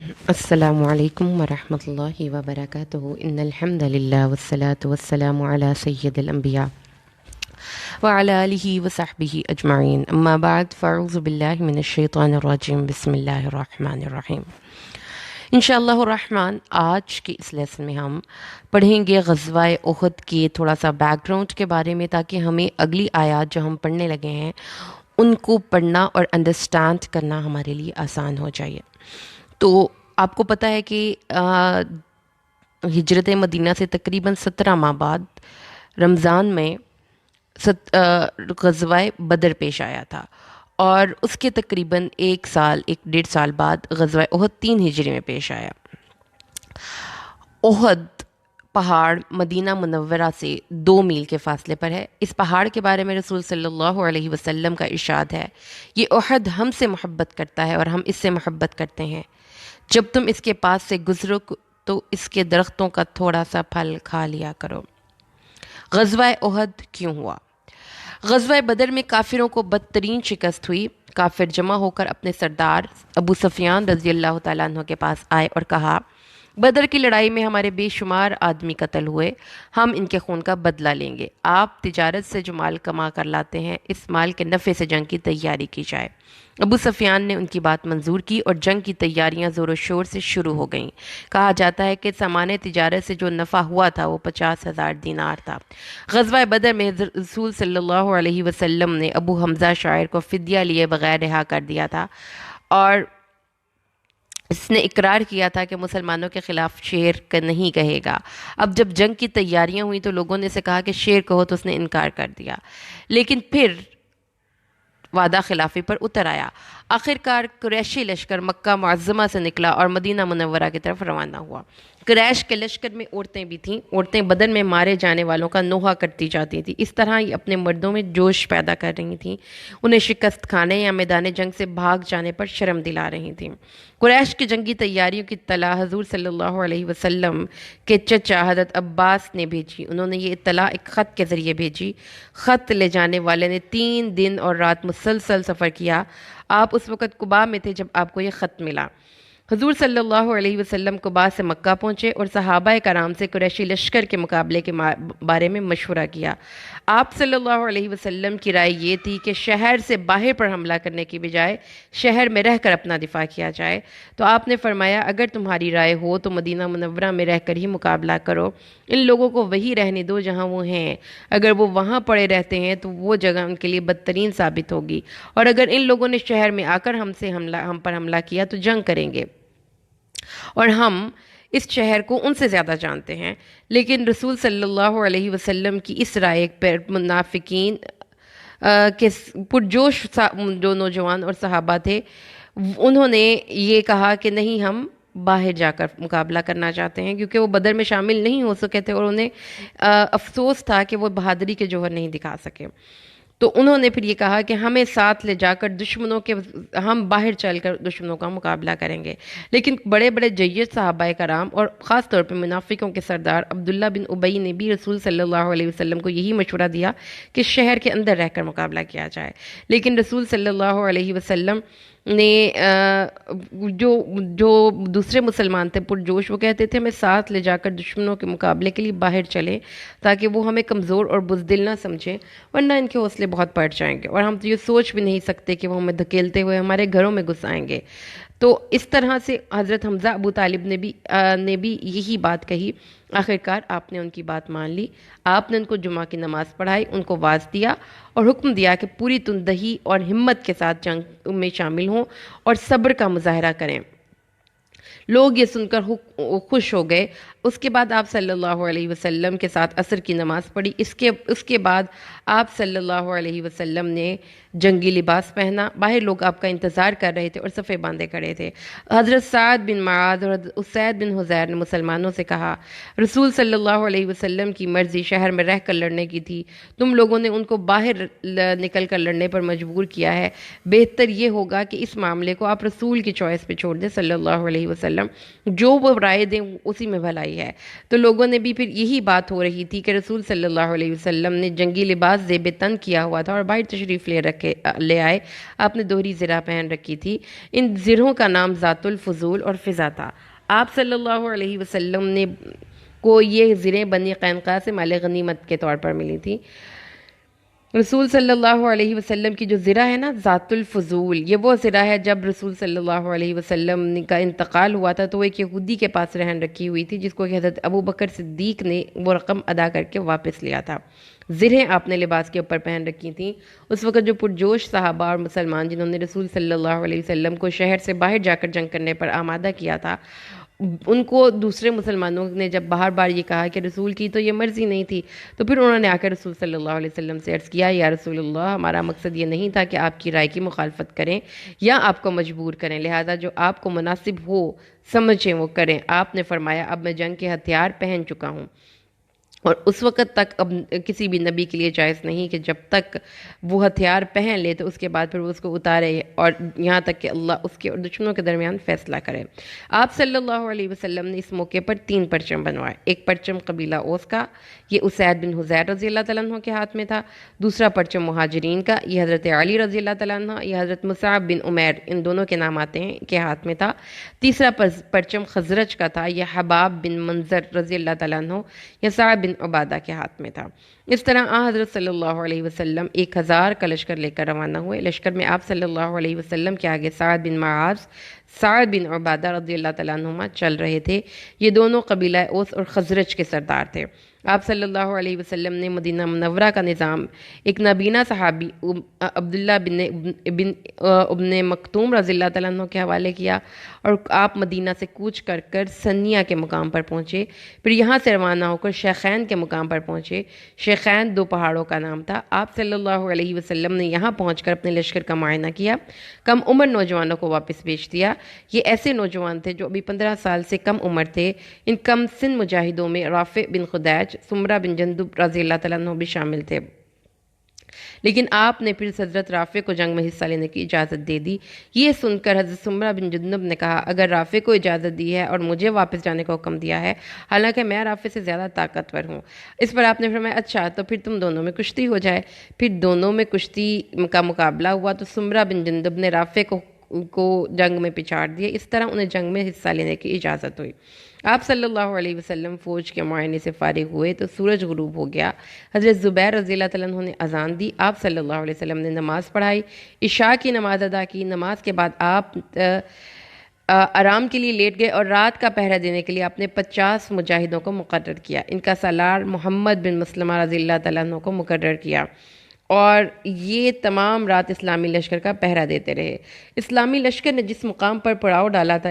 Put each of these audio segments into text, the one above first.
السلام علیکم ورحمۃ اللہ وبرکاتہ ان الحمد للہ والصلاة والسلام علی سید الانبیاء وعلی آلہ وصحبہ اجمعین اما بعد فاعوذ باللہ من الشیطان الرجیم بسم اللہ الرحمن الرحیم۔ انشاءاللہ الرحمن آج کے اس لیسن میں ہم پڑھیں گے غزوہ احد کی تھوڑا سا بیک گراؤنڈ کے بارے میں، تاکہ ہمیں اگلی آیات جو ہم پڑھنے لگے ہیں ان کو پڑھنا اور انڈرسٹینڈ کرنا ہمارے لیے آسان ہو جائے۔ تو آپ کو پتہ ہے کہ ہجرت مدینہ سے تقریباً 17 ماہ بعد رمضان میں غزوہ بدر پیش آیا تھا، اور اس کے تقریباً 1.5 سال بعد غزوہ احد 3 ہجری میں پیش آیا۔ احد پہاڑ مدینہ منورہ سے 2 میل کے فاصلے پر ہے۔ اس پہاڑ کے بارے میں رسول صلی اللہ علیہ وسلم کا ارشاد ہے، یہ احد ہم سے محبت کرتا ہے اور ہم اس سے محبت کرتے ہیں۔ جب تم اس کے پاس سے گزرو تو اس کے درختوں کا تھوڑا سا پھل کھا لیا کرو۔ غزوہ احد کیوں ہوا؟ غزوہ بدر میں کافروں کو بدترین شکست ہوئی۔ کافر جمع ہو کر اپنے سردار ابو سفیان رضی اللہ تعالیٰ عنہ کے پاس آئے اور کہا، بدر کی لڑائی میں ہمارے بے شمار آدمی قتل ہوئے، ہم ان کے خون کا بدلہ لیں گے۔ آپ تجارت سے جو مال کما کر لاتے ہیں، اس مال کے نفع سے جنگ کی تیاری کی جائے۔ ابو سفیان نے ان کی بات منظور کی اور جنگ کی تیاریاں زور و شور سے شروع ہو گئیں۔ کہا جاتا ہے کہ سامان تجارت سے جو نفع ہوا تھا وہ 50,000 دینار تھا۔ غزوہ بدر میں رسول صلی اللہ علیہ وسلم نے ابو حمزہ شاعر کو فدیہ لیے بغیر رہا کر دیا تھا، اور اس نے اقرار کیا تھا کہ مسلمانوں کے خلاف شعر نہیں کہے گا۔ اب جب جنگ کی تیاریاں ہوئیں تو لوگوں نے اسے کہا کہ شعر کہو، تو اس نے انکار کر دیا، لیکن پھر وعدہ خلافی پر اتر آیا۔ آخرکار قریشی لشکر مکہ معظمہ سے نکلا اور مدینہ منورہ کی طرف روانہ ہوا۔ قریش کے لشکر میں عورتیں بھی تھیں۔ عورتیں بدن میں مارے جانے والوں کا نوحہ کرتی جاتی تھیں، اس طرح یہ اپنے مردوں میں جوش پیدا کر رہی تھیں، انہیں شکست کھانے یا میدان جنگ سے بھاگ جانے پر شرم دلا رہی تھیں۔ قریش کی جنگی تیاریوں کی اطلاع حضور صلی اللہ علیہ وسلم کے چچا حضرت عباس نے بھیجی۔ انہوں نے یہ اطلاع ایک خط کے ذریعے بھیجی۔ خط لے جانے والے نے 3 دن اور رات مسلسل سفر کیا۔ آپ اس وقت قباء میں تھے جب آپ کو یہ خط ملا۔ حضور صلی اللہ علیہ وسلم قباء سے مکہ پہنچے اور صحابہ کرام سے قریشی لشکر کے مقابلے کے بارے میں مشورہ کیا۔ آپ صلی اللہ علیہ وسلم کی رائے یہ تھی کہ شہر سے باہر پر حملہ کرنے کی بجائے شہر میں رہ کر اپنا دفاع کیا جائے۔ تو آپ نے فرمایا، اگر تمہاری رائے ہو تو مدینہ منورہ میں رہ کر ہی مقابلہ کرو۔ ان لوگوں کو وہی رہنے دو جہاں وہ ہیں۔ اگر وہ وہاں پڑے رہتے ہیں تو وہ جگہ ان کے لیے بدترین ثابت ہوگی، اور اگر ان لوگوں نے شہر میں آ کر ہم پر حملہ کیا تو جنگ کریں گے، اور ہم اس شہر کو ان سے زیادہ جانتے ہیں۔ لیکن رسول صلی اللہ علیہ وسلم کی اس رائے پر منافقین کے پرجوش جو نوجوان اور صحابہ تھے، انہوں نے یہ کہا کہ نہیں، ہم باہر جا کر مقابلہ کرنا چاہتے ہیں، کیونکہ وہ بدر میں شامل نہیں ہو سکے تھے اور انہیں افسوس تھا کہ وہ بہادری کے جوہر نہیں دکھا سکے۔ تو انہوں نے پھر یہ کہا کہ ہمیں ساتھ لے جا کر ہم باہر چل کر دشمنوں کا مقابلہ کریں گے۔ لیکن بڑے بڑے جیش صحابہ کرام اور خاص طور پہ منافقوں کے سردار عبداللہ بن ابی نے بھی رسول صلی اللہ علیہ وسلم کو یہی مشورہ دیا کہ شہر کے اندر رہ کر مقابلہ کیا جائے۔ لیکن رسول صلی اللہ علیہ وسلم نے جو دوسرے مسلمان تھے پرجوش، وہ کہتے تھے ہمیں ساتھ لے جا کر دشمنوں کے مقابلے کے لیے باہر چلیں، تاکہ وہ ہمیں کمزور اور بزدل نہ سمجھیں، ورنہ ان کے حوصلے بہت بڑھ جائیں گے، اور ہم تو یہ سوچ بھی نہیں سکتے کہ وہ ہمیں دھکیلتے ہوئے ہمارے گھروں میں گھس آئیں گے۔ تو اس طرح سے حضرت حمزہ ابو طالب نے بھی یہی بات کہی۔ آخرکار آپ نے ان کی بات مان لی۔ آپ نے ان کو جمعہ کی نماز پڑھائی، ان کو واعظ دیا اور حکم دیا کہ پوری تندہی اور ہمت کے ساتھ جنگ میں شامل ہوں اور صبر کا مظاہرہ کریں۔ لوگ یہ سن کر خوش ہو گئے۔ اس کے بعد آپ صلی اللہ علیہ وسلم کے ساتھ عصر کی نماز پڑھی۔ اس کے بعد آپ صلی اللہ علیہ وسلم نے جنگی لباس پہنا۔ باہر لوگ آپ کا انتظار کر رہے تھے اور صفے باندھے کھڑے تھے۔ حضرت سعد بن معاذ اور حضرت اسید بن حضیر نے مسلمانوں سے کہا، رسول صلی اللہ علیہ وسلم کی مرضی شہر میں رہ کر لڑنے کی تھی، تم لوگوں نے ان کو باہر نکل کر لڑنے پر مجبور کیا ہے۔ بہتر یہ ہوگا کہ اس معاملے کو آپ رسول کی چوائس پہ چھوڑ دیں صلی اللہ علیہ وسلم، جو وہ رائے دیں اسی میں بھلائی والی ہے۔ تو لوگوں نے بھی پھر یہی بات ہو رہی تھی کہ رسول صلی اللہ علیہ وسلم نے جنگی لباس زیب تن کیا ہوا تھا اور باہر تشریف لے آئے، آپ نے دوہری زرہ پہن رکھی تھی۔ ان زرہوں کا نام ذات الفضول اور فضا تھا۔ آپ صلی اللہ علیہ وسلم نے کو یہ زریں بنی قینقاع سے مال غنیمت کے طور پر ملی تھی۔ رسول صلی اللہ علیہ وسلم کی جو زرہ ہے نا، ذات الفضول، یہ وہ زرہ ہے جب رسول صلی اللہ علیہ وسلم کا انتقال ہوا تھا تو وہ ایک یہودی کے پاس رہن رکھی ہوئی تھی، جس کو کہ حضرت ابو بکر صدیق نے وہ رقم ادا کر کے واپس لیا تھا۔ زرہیں آپ نے لباس کے اوپر پہن رکھی تھیں۔ اس وقت جو پرجوش صحابہ اور مسلمان جنہوں نے رسول صلی اللہ علیہ وسلم کو شہر سے باہر جا کر جنگ کرنے پر آمادہ کیا تھا، ان کو دوسرے مسلمانوں نے جب بار بار یہ کہا کہ رسول کی تو یہ مرضی نہیں تھی، تو پھر انہوں نے آ کر رسول صلی اللہ علیہ وسلم سے عرض کیا، یا رسول اللہ، ہمارا مقصد یہ نہیں تھا کہ آپ کی رائے کی مخالفت کریں یا آپ کو مجبور کریں، لہذا جو آپ کو مناسب ہو سمجھیں وہ کریں۔ آپ نے فرمایا، اب میں جنگ کے ہتھیار پہن چکا ہوں، اور اس وقت تک اب کسی بھی نبی کے لیے جائز نہیں کہ جب تک وہ ہتھیار پہن لے تو اس کے بعد پھر وہ اس کو اتارے، اور یہاں تک کہ اللہ اس کے اور دشمنوں کے درمیان فیصلہ کرے۔ آپ صلی اللہ علیہ وسلم نے اس موقع پر 3 پرچم بنوائے۔ ایک پرچم قبیلہ اوس کا، یہ اسید بن حضیر رضی اللہ تعالیٰ عنہ کے ہاتھ میں تھا۔ دوسرا پرچم مہاجرین کا، یہ حضرت علی رضی اللہ تعالیٰ عنہ، یہ حضرت مصعب بن عمیر، ان دونوں کے نام آتے ہیں، کے ہاتھ میں تھا۔ تیسرا پرچم خزرج کا تھا، یہ حباب بن منظر رضی اللہ تعالیٰ عنہ یا سعد بن عبادہ کے ہاتھ میں تھا۔ اس طرح حضرت صلی اللہ علیہ وسلم 1000 کا لشکر لے کر روانہ ہوئے۔ لشکر میں آپ صلی اللہ علیہ وسلم کے آگے سعد بن معاذ، سعد بن عبادہ رضی اللہ تعالیٰ عنہما چل رہے تھے۔ یہ دونوں قبیلہ اوس اور خزرج کے سردار تھے۔ آپ صلی اللہ علیہ وسلم نے مدینہ منورہ کا نظام ایک نابینا صحابی عبداللہ بن ابن مکتوم رضی اللہ تعالیٰ عنہ کے حوالے کیا، اور آپ مدینہ سے کوچ کر کر سنیا کے مقام پر پہنچے۔ پھر یہاں سے روانہ ہو کر شیخین کے مقام پر پہنچے۔ شیخین 2 پہاڑوں کا نام تھا۔ آپ صلی اللہ علیہ وسلم نے یہاں پہنچ کر اپنے لشکر کا معائنہ کیا، کم عمر نوجوانوں کو واپس بھیج دیا۔ یہ ایسے نوجوان تھے جو ابھی 15 سال سے کم عمر تھے۔ ان کم سن مجاہدوں میں رافع بن خدیج، سمرہ بن جندب رضی اللہ تعالیٰ عنہ بھی شامل تھے، لیکن آپ نے پھر حضرت رافع کو جنگ میں حصہ لینے کی اجازت دے دی۔ یہ سن کر حضرت سمرہ بن جندب نے کہا، اگر رافع کو اجازت دی ہے اور مجھے واپس جانے کا حکم دیا ہے، حالانکہ میں رافع سے زیادہ طاقتور ہوں۔ اس پر آپ نے فرمایا، اچھا تو پھر تم دونوں میں کشتی ہو جائے۔ پھر دونوں میں کشتی کا مقابلہ ہوا تو سمرہ بن جندب نے رافع کو جنگ میں پچھاڑ دیا۔ اس طرح انہیں جنگ میں حصہ لینے کی اجازت ہوئی۔ آپ صلی اللہ علیہ وسلم فوج کے معائنے سے فارغ ہوئے تو سورج غروب ہو گیا۔ حضرت زبیر رضی اللہ تعالیٰ عنہ نے اذان دی، آپ صلی اللہ علیہ وسلم نے نماز پڑھائی، عشاء کی نماز ادا کی۔ نماز کے بعد آپ آرام کے لیے لیٹ گئے، اور رات کا پہرا دینے کے لیے آپ نے 50 مجاہدوں کو مقرر کیا۔ ان کا سالار محمد بن مسلمہ رضی اللہ تعالیٰ عنہ کو مقرر کیا، اور یہ تمام رات اسلامی لشکر کا پہرا دیتے رہے۔ اسلامی لشکر نے جس مقام پر پڑاؤ ڈالا تھا،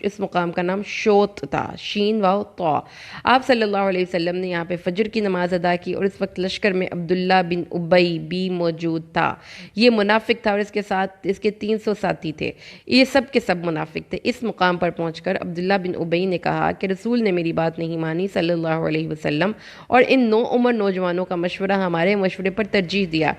اس مقام کا نام شوت تھا، شین واو طا۔ آپ صلی اللہ علیہ وسلم نے یہاں پہ فجر کی نماز ادا کی، اور اس وقت لشکر میں عبداللہ بن ابی بھی موجود تھا۔ یہ منافق تھا، اور اس کے ساتھ اس کے 300 ساتھی تھے، یہ سب کے سب منافق تھے۔ اس مقام پر پہنچ کر عبداللہ بن ابی نے کہا کہ رسول نے میری بات نہیں مانی صلی اللہ علیہ وسلم، اور ان 9 عمر نوجوانوں کا مشورہ ہمارے مشورے پر ترجیح دیا۔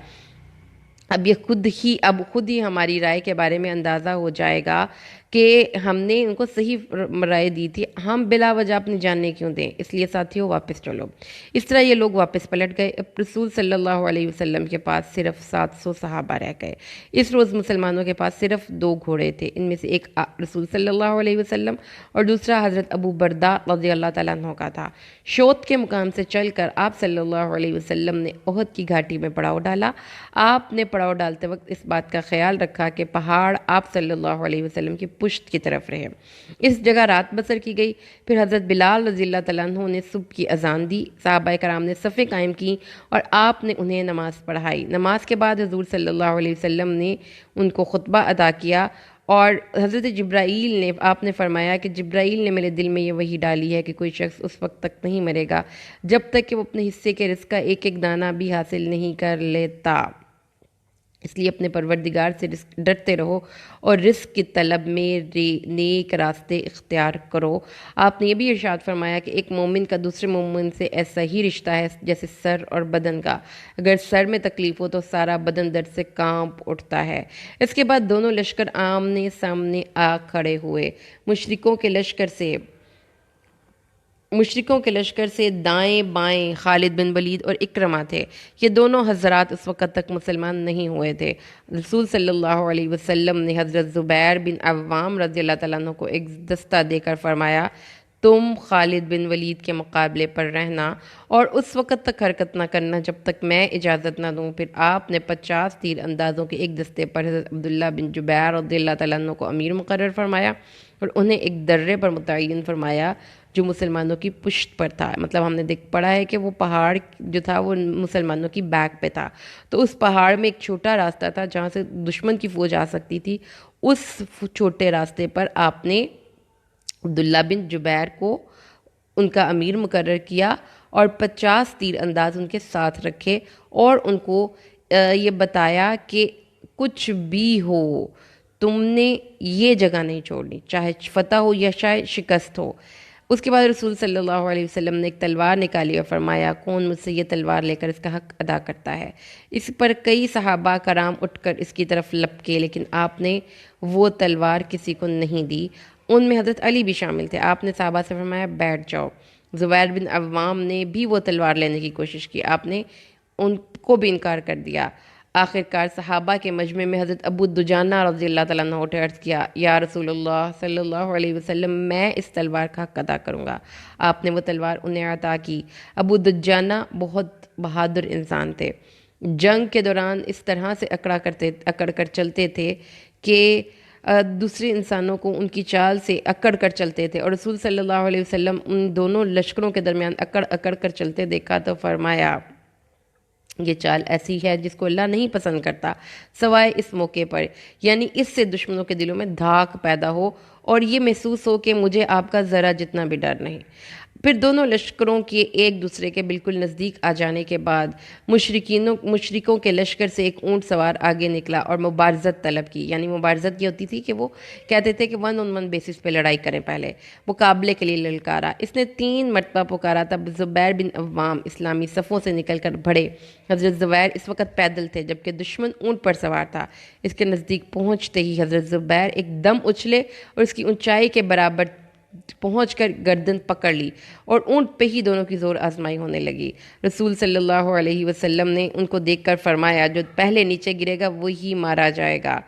اب خود ہی ہماری رائے کے بارے میں اندازہ ہو جائے گا کہ ہم نے ان کو صحیح رائے دی تھی، ہم بلا وجہ اپنی جانیں کیوں دیں، اس لیے ساتھیوں واپس چلو۔ اس طرح یہ لوگ واپس پلٹ گئے۔ اب رسول صلی اللہ علیہ وسلم کے پاس صرف 700 صحابہ رہ گئے۔ اس روز مسلمانوں کے پاس صرف 2 گھوڑے تھے، ان میں سے ایک رسول صلی اللہ علیہ وسلم اور دوسرا حضرت ابو بردہ رضی اللہ تعالیٰ عنہ کا تھا۔ شوت کے مقام سے چل کر آپ صلی اللہ علیہ وسلم نے احد کی گھاٹی میں پڑاؤ ڈالا۔ آپ نے پڑاؤ ڈالتے وقت اس بات کا خیال رکھا کہ پہاڑ آپ صلی اللہ علیہ وسلم کی پشت کی طرف رہے۔ اس جگہ رات بسر کی گئی۔ پھر حضرت بلال رضی اللہ تعالیٰ عنہ نے صبح کی اذان دی، صحابہ کرام نے صفیں قائم کی، اور آپ نے انہیں نماز پڑھائی۔ نماز کے بعد حضور صلی اللہ علیہ وسلم نے ان کو خطبہ ادا کیا، اور حضرت جبرائیل نے آپ نے فرمایا کہ جبرائیل نے میرے دل میں یہ وحی ڈالی ہے کہ کوئی شخص اس وقت تک نہیں مرے گا جب تک کہ وہ اپنے حصے کے رزق کا ایک ایک دانہ بھی حاصل نہیں کر لیتا۔ اس لیے اپنے پروردگار سے ڈرتے رہو اور رزق کی طلب میں نیک راستے اختیار کرو۔ آپ نے یہ بھی ارشاد فرمایا کہ ایک مومن کا دوسرے مومن سے ایسا ہی رشتہ ہے جیسے سر اور بدن کا، اگر سر میں تکلیف ہو تو سارا بدن درد سے کانپ اٹھتا ہے۔ اس کے بعد دونوں لشکر آمنے سامنے آ کھڑے ہوئے۔ مشرکوں کے لشکر سے مشرکوں کے لشکر سے دائیں بائیں خالد بن ولید اور اکرمہ تھے۔ یہ دونوں حضرات اس وقت تک مسلمان نہیں ہوئے تھے۔ رسول صلی اللہ علیہ وسلم نے حضرت زبیر بن عوام رضی اللہ تعالیٰ عنہ کو ایک دستہ دے کر فرمایا، تم خالد بن ولید کے مقابلے پر رہنا اور اس وقت تک حرکت نہ کرنا جب تک میں اجازت نہ دوں۔ پھر آپ نے 50 تیر اندازوں کے ایک دستے پر حضرت عبداللہ بن جبیر رضی اللہ تعالیٰ عنہ کو امیر مقرر فرمایا اور انہیں ایک درے پر متعین فرمایا جو مسلمانوں کی پشت پر تھا۔ مطلب ہم نے پڑھا ہے کہ وہ پہاڑ جو تھا وہ مسلمانوں کی بیک پہ تھا، تو اس پہاڑ میں ایک چھوٹا راستہ تھا جہاں سے دشمن کی فوج آ سکتی تھی۔ اس چھوٹے راستے پر آپ نے عبداللہ بن جبیر کو ان کا امیر مقرر کیا اور 50 تیر انداز ان کے ساتھ رکھے اور ان کو یہ بتایا کہ کچھ بھی ہو تم نے یہ جگہ نہیں چھوڑنی، چاہے فتح ہو یا چاہے شکست ہو۔ اس کے بعد رسول صلی اللہ علیہ وسلم نے ایک تلوار نکالی اور فرمایا، کون مجھ سے یہ تلوار لے کر اس کا حق ادا کرتا ہے؟ اس پر کئی صحابہ کرام اٹھ کر اس کی طرف لپکے، لیکن آپ نے وہ تلوار کسی کو نہیں دی۔ ان میں حضرت علی بھی شامل تھے۔ آپ نے صحابہ سے فرمایا، بیٹھ جاؤ۔ زبیر بن عوام نے بھی وہ تلوار لینے کی کوشش کی، آپ نے ان کو بھی انکار کر دیا۔ آخرکار صحابہ کے مجمع میں حضرت ابو دجانہ رضی اللہ تعالیٰ عنہ اٹھے عرض کیا، یا رسول اللہ صلی اللہ علیہ وسلم، میں اس تلوار کا حق ادا کروں گا۔ آپ نے وہ تلوار انہیں عطا کی۔ ابو دجانہ بہت بہادر انسان تھے، جنگ کے دوران اس طرح سے اکڑ کر چلتے تھے کہ دوسرے انسانوں کو ان کی چال سے اکڑ کر چلتے تھے، اور رسول صلی اللہ علیہ وسلم ان دونوں لشکروں کے درمیان اکڑ کر چلتے دیکھا تو فرمایا، یہ چال ایسی ہے جس کو اللہ نہیں پسند کرتا سوائے اس موقع پر، یعنی اس سے دشمنوں کے دلوں میں دھاک پیدا ہو اور یہ محسوس ہو کہ مجھے آپ کا ذرا جتنا بھی ڈر نہیں۔ پھر دونوں لشکروں کے ایک دوسرے کے بالکل نزدیک آ جانے کے بعد مشرکوں کے لشکر سے ایک اونٹ سوار آگے نکلا اور مبارزت طلب کی، یعنی مبارزت یہ ہوتی تھی کہ وہ کہتے تھے کہ 1 on 1 بیسس پہ لڑائی کریں، پہلے مقابلے کے لیے للکارا۔ اس نے 3 مرتبہ پکارا، تب زبیر بن عوام اسلامی صفوں سے نکل کر بڑھے۔ حضرت زبیر اس وقت پیدل تھے جبکہ دشمن اونٹ پر سوار تھا۔ اس کے نزدیک پہنچتے ہی حضرت زبیر ایک دم اچھلے اور اس کی اونچائی کے برابر پہنچ کر گردن پکڑ لی اور اونٹ پہ ہی دونوں کی زور آزمائی ہونے لگی۔ رسول صلی اللہ علیہ وسلم نے ان کو دیکھ کر فرمایا، جو پہلے نیچے گرے گا وہی مارا جائے گا۔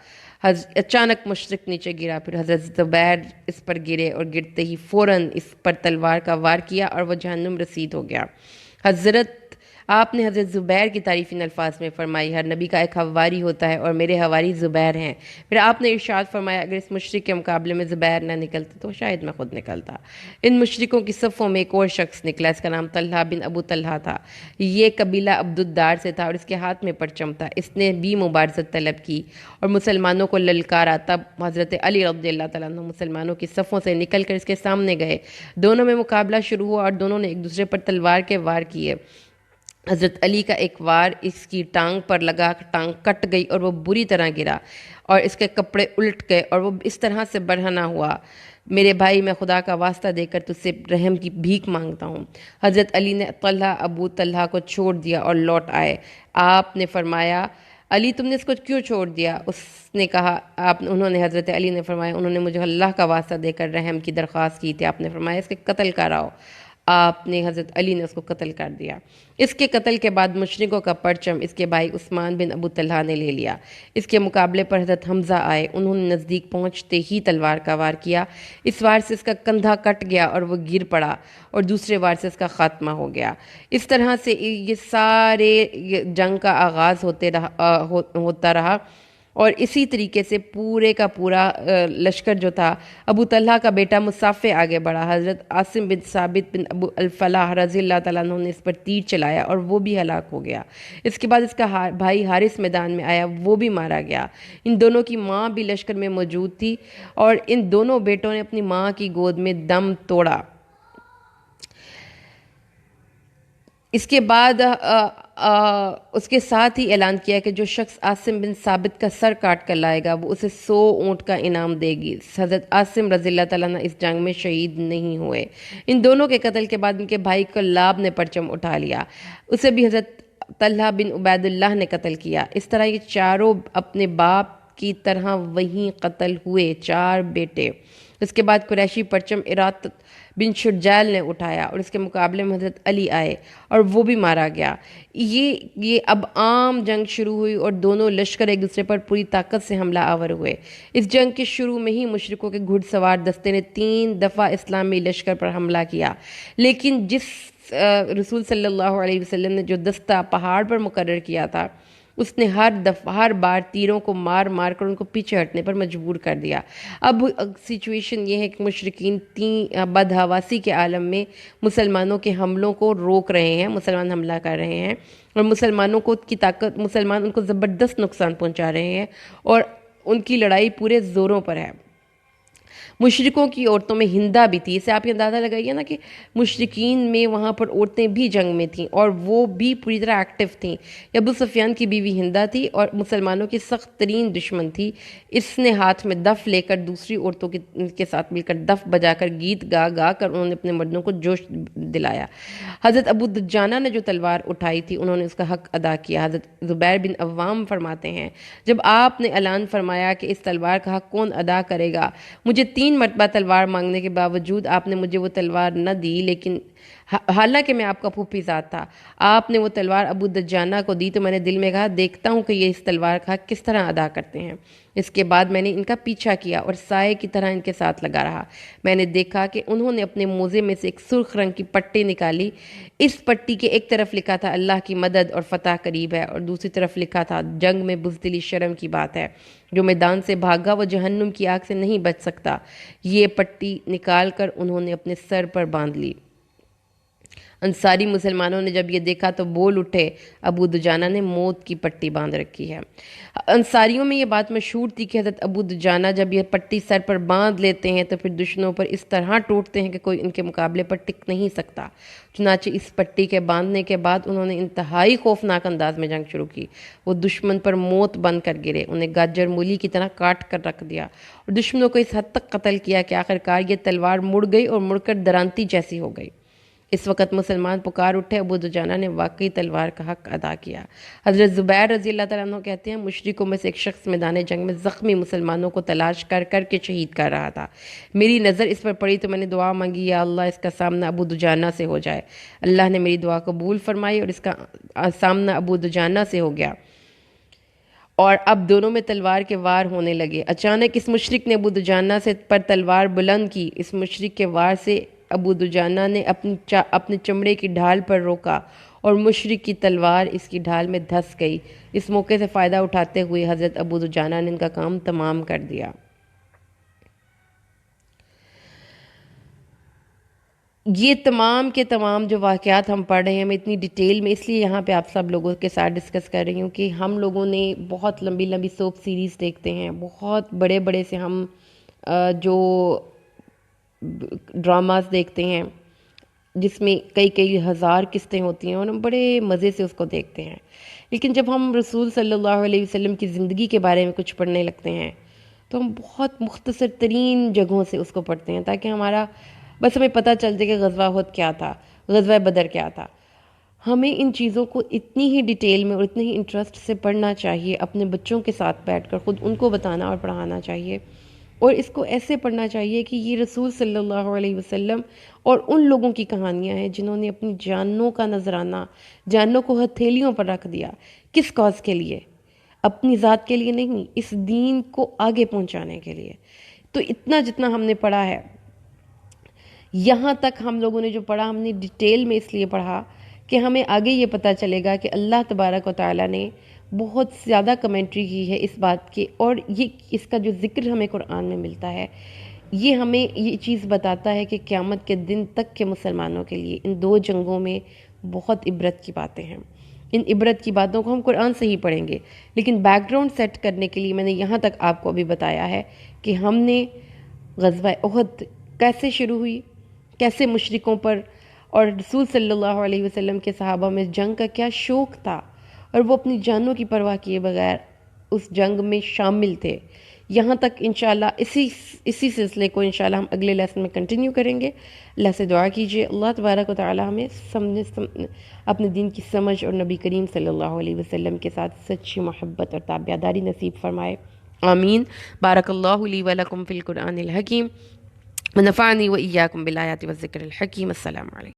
اچانک مشرک نیچے گرا، پھر حضرت زبیر اس پر گرے اور گرتے ہی فوراً اس پر تلوار کا وار کیا اور وہ جہنم رسید ہو گیا۔ آپ نے حضرت زبیر کی تعریف ان الفاظ میں فرمائی، ہر نبی کا ایک حواری ہوتا ہے اور میرے حواری زبیر ہیں۔ پھر آپ نے ارشاد فرمایا، اگر اس مشرک کے مقابلے میں زبیر نہ نکلتے تو شاید میں خود نکلتا۔ ان مشرکوں کی صفوں میں ایک اور شخص نکلا، اس کا نام طلحہ بن ابو طلحہ تھا۔ یہ قبیلہ عبدالدار سے تھا اور اس کے ہاتھ میں پرچم تھا۔ اس نے بھی مبارزت طلب کی اور مسلمانوں کو للکارا۔ تب حضرت علی رضی اللہ تعالیٰ عنہ مسلمانوں کی صفوں سے نکل کر اس کے سامنے گئے۔ دونوں میں مقابلہ شروع ہوا اور دونوں نے ایک دوسرے پر تلوار کے وار کیے۔ حضرت علی کا ایک وار اس کی ٹانگ پر لگا، ٹانگ کٹ گئی اور وہ بری طرح گرا اور اس کے کپڑے الٹ گئے اور وہ اس طرح سے برہنہ ہوا، میرے بھائی میں خدا کا واسطہ دے کر تجھ سے رحم کی بھیک مانگتا ہوں۔ حضرت علی نے طلحہ ابو طلحہ کو چھوڑ دیا اور لوٹ آئے۔ آپ نے فرمایا، علی تم نے اس کو کیوں چھوڑ دیا؟ اس نے کہا، انہوں نے حضرت علی نے فرمایا، انہوں نے مجھے اللہ کا واسطہ دے کر رحم کی درخواست کی تھی۔ آپ نے فرمایا، اس کے قتل کراؤ۔ آپ نے حضرت علی نے اس کو قتل کر دیا۔ اس کے قتل کے بعد مشرکوں کا پرچم اس کے بھائی عثمان بن ابو طلحہ نے لے لیا۔ اس کے مقابلے پر حضرت حمزہ آئے، انہوں نے نزدیک پہنچتے ہی تلوار کا وار کیا۔ اس وار سے اس کا کندھا کٹ گیا اور وہ گر پڑا اور دوسرے وار سے اس کا خاتمہ ہو گیا۔ اس طرح سے یہ سارے جنگ کا آغاز ہوتا رہا اور اسی طریقے سے پورے کا پورا لشکر جو تھا، ابو طلحہ کا بیٹا مصافح آگے بڑھا۔ حضرت عاصم بن ثابت بن ابو الفلاح رضی اللہ تعالیٰ عنہ نے اس پر تیر چلایا اور وہ بھی ہلاک ہو گیا۔ اس کے بعد اس کا بھائی حارث میدان میں آیا، وہ بھی مارا گیا۔ ان دونوں کی ماں بھی لشکر میں موجود تھی اور ان دونوں بیٹوں نے اپنی ماں کی گود میں دم توڑا۔ اس کے بعد اس کے ساتھ ہی اعلان کیا کہ جو شخص عاصم بن ثابت کا سر کاٹ کر لائے گا وہ اسے 100 اونٹ کا انعام دے گی۔ حضرت عاصم رضی اللہ تعالیٰ عنہ اس جنگ میں شہید نہیں ہوئے۔ ان دونوں کے قتل کے بعد ان کے بھائی کلاب نے پرچم اٹھا لیا، اسے بھی حضرت طلحہ بن عبید اللہ نے قتل کیا۔ اس طرح یہ چاروں اپنے باپ کی طرح وہیں قتل ہوئے، 4 بیٹے۔ اس کے بعد قریشی پرچم ارات بن شرجال نے اٹھایا اور اس کے مقابلے میں حضرت علی آئے اور وہ بھی مارا گیا۔ یہ اب عام جنگ شروع ہوئی اور دونوں لشکر ایک دوسرے پر پوری طاقت سے حملہ آور ہوئے۔ اس جنگ کے شروع میں ہی مشرکوں کے گھڑ سوار دستے نے 3 دفعہ اسلامی لشکر پر حملہ کیا، لیکن رسول صلی اللہ علیہ وسلم نے جو دستہ پہاڑ پر مقرر کیا تھا اس نے ہر بار تیروں کو مار مار کر ان کو پیچھے ہٹنے پر مجبور کر دیا۔ اب سچویشن یہ ہے کہ مشرکین بدحواسی کے عالم میں مسلمانوں کے حملوں کو روک رہے ہیں، مسلمان حملہ کر رہے ہیں اور مسلمان ان کو زبردست نقصان پہنچا رہے ہیں اور ان کی لڑائی پورے زوروں پر ہے۔ مشرکوں کی عورتوں میں ہندا بھی تھی، اسے آپ یہ اندازہ لگائیے نا کہ مشرکین میں وہاں پر عورتیں بھی جنگ میں تھیں اور وہ بھی پوری طرح ایکٹیو تھیں۔ ابو سفیان کی بیوی ہندا تھی اور مسلمانوں کی سخت ترین دشمن تھی۔ اس نے ہاتھ میں دف لے کر دوسری عورتوں کے ساتھ مل کر دف بجا کر گیت گا گا کر انہوں نے اپنے مردوں کو جوش دلایا۔ حضرت ابو دجانہ نے جو تلوار اٹھائی تھی انہوں نے اس کا حق ادا کیا۔ حضرت زبیر بن عوام فرماتے ہیں جب آپ نے اعلان فرمایا کہ اس تلوار کا حق کون ادا کرے گا، مجھے 3 مرتبہ تلوار مانگنے کے باوجود آپ نے مجھے وہ تلوار نہ دی، لیکن حالانکہ میں آپ کا پھوپھی ذات تھا۔ آپ نے وہ تلوار ابو دجانہ کو دی تو میں نے دل میں کہا دیکھتا ہوں کہ یہ اس تلوار کا حق کس طرح ادا کرتے ہیں۔ اس کے بعد میں نے ان کا پیچھا کیا اور سائے کی طرح ان کے ساتھ لگا رہا۔ میں نے دیکھا کہ انہوں نے اپنے موزے میں سے ایک سرخ رنگ کی پٹی نکالی۔ اس پٹی کے ایک طرف لکھا تھا اللہ کی مدد اور فتح قریب ہے اور دوسری طرف لکھا تھا جنگ میں بزدلی شرم کی بات ہے، جو میدان سے بھاگا وہ جہنم کی آگ سے نہیں بچ سکتا۔ یہ پٹی نکال کر انہوں نے اپنے سر پر باندھ لی۔ انصاری مسلمانوں نے جب یہ دیکھا تو بول اٹھے ابو دجانہ نے موت کی پٹی باندھ رکھی ہے۔ انصاریوں میں یہ بات مشہور تھی کہ حضرت ابو دجانہ جب یہ پٹی سر پر باندھ لیتے ہیں تو پھر دشمنوں پر اس طرح ٹوٹتے ہیں کہ کوئی ان کے مقابلے پر ٹک نہیں سکتا۔ چنانچہ اس پٹی کے باندھنے کے بعد انہوں نے انتہائی خوفناک انداز میں جنگ شروع کی۔ وہ دشمن پر موت بن کر گرے، انہیں گاجر مولی کی طرح کاٹ کر رکھ دیا اور دشمنوں کو اس حد تک قتل کیا کہ آخرکار یہ تلوار مڑ گئی اور مڑ کر درانتی جیسی ہو گئی۔ اس وقت مسلمان پکار اٹھے، ابو دجانہ نے واقعی تلوار کا حق ادا کیا۔ حضرت زبیر رضی اللہ تعالیٰ عنہ کہتے ہیں مشرکوں میں سے ایک شخص میدان جنگ میں زخمی مسلمانوں کو تلاش کر کر کے شہید کر رہا تھا۔ میری نظر اس پر پڑی تو میں نے دعا مانگی، یا اللہ اس کا سامنا ابو دجانہ سے ہو جائے۔ اللہ نے میری دعا قبول فرمائی اور اس کا سامنا ابو دجانہ سے ہو گیا اور اب دونوں میں تلوار کے وار ہونے لگے۔ اچانک اس مشرک نے ابو دجانہ پر تلوار بلند کی۔ اس مشرک کے وار سے ابو دجانہ نے اپنے چمڑے کی ڈھال پر روکا اور مشرک کی تلوار اس کی ڈھال میں دھس گئی۔ اس موقع سے فائدہ اٹھاتے ہوئے حضرت ابو دجانہ نے ان کا کام تمام کر دیا۔ یہ تمام کے تمام جو واقعات ہم پڑھ رہے ہیں میں اتنی ڈیٹیل میں اس لیے یہاں پہ آپ سب لوگوں کے ساتھ ڈسکس کر رہی ہوں کہ ہم لوگوں نے بہت لمبی لمبی سوپ سیریز دیکھتے ہیں، بہت بڑے بڑے سے ہم جو ڈراماز دیکھتے ہیں جس میں کئی ہزار قسطیں ہوتی ہیں اور ہم بڑے مزے سے اس کو دیکھتے ہیں، لیکن جب ہم رسول صلی اللہ علیہ وسلم کی زندگی کے بارے میں کچھ پڑھنے لگتے ہیں تو ہم بہت مختصر ترین جگہوں سے اس کو پڑھتے ہیں تاکہ ہمیں پتہ چل جائے کہ غزوہ احد کیا تھا، غزوہ بدر کیا تھا۔ ہمیں ان چیزوں کو اتنی ہی ڈیٹیل میں اور اتنی ہی انٹرسٹ سے پڑھنا چاہیے، اپنے بچوں کے ساتھ بیٹھ کر خود ان کو بتانا اور پڑھانا چاہیے، اور اس کو ایسے پڑھنا چاہیے کہ یہ رسول صلی اللہ علیہ وسلم اور ان لوگوں کی کہانیاں ہیں جنہوں نے اپنی جانوں کا نذرانہ، جانوں کو ہتھیلیوں پر رکھ دیا۔ کس کاز کے لیے؟ اپنی ذات کے لیے نہیں، اس دین کو آگے پہنچانے کے لیے۔ تو اتنا جتنا ہم نے پڑھا ہے، یہاں تک ہم لوگوں نے جو پڑھا ہم نے ڈیٹیل میں اس لیے پڑھا کہ ہمیں آگے یہ پتہ چلے گا کہ اللہ تبارک و تعالیٰ نے بہت زیادہ کمنٹری کی ہے اس بات کی، اور اس کا جو ذکر ہمیں قرآن میں ملتا ہے یہ ہمیں یہ چیز بتاتا ہے کہ قیامت کے دن تک کے مسلمانوں کے لیے ان 2 جنگوں میں بہت عبرت کی باتیں ہیں۔ ان عبرت کی باتوں کو ہم قرآن سے ہی پڑھیں گے، لیکن بیک گراؤنڈ سیٹ کرنے کے لیے میں نے یہاں تک آپ کو ابھی بتایا ہے کہ ہم نے غزوہ احد کیسے شروع ہوئی، کیسے مشرکوں پر اور رسول صلی اللہ علیہ وسلم کے صحابہ میں جنگ کا کیا شوق تھا اور وہ اپنی جانوں کی پرواہ کیے بغیر اس جنگ میں شامل تھے۔ یہاں تک انشاءاللہ اسی سلسلے کو انشاءاللہ ہم اگلے لیسن میں کنٹینیو کریں گے۔ اللہ سے دعا کیجئے اللہ تبارک و تعالی ہمیں اپنے دین کی سمجھ اور نبی کریم صلی اللہ علیہ وسلم کے ساتھ سچی محبت اور تابعداری نصیب فرمائے، آمین۔ بارک اللہ لی و لکم فی القرآن الحکیم۔ ونفعني وإياكم بالآيات والذكر الحكيم. السلام علیکم.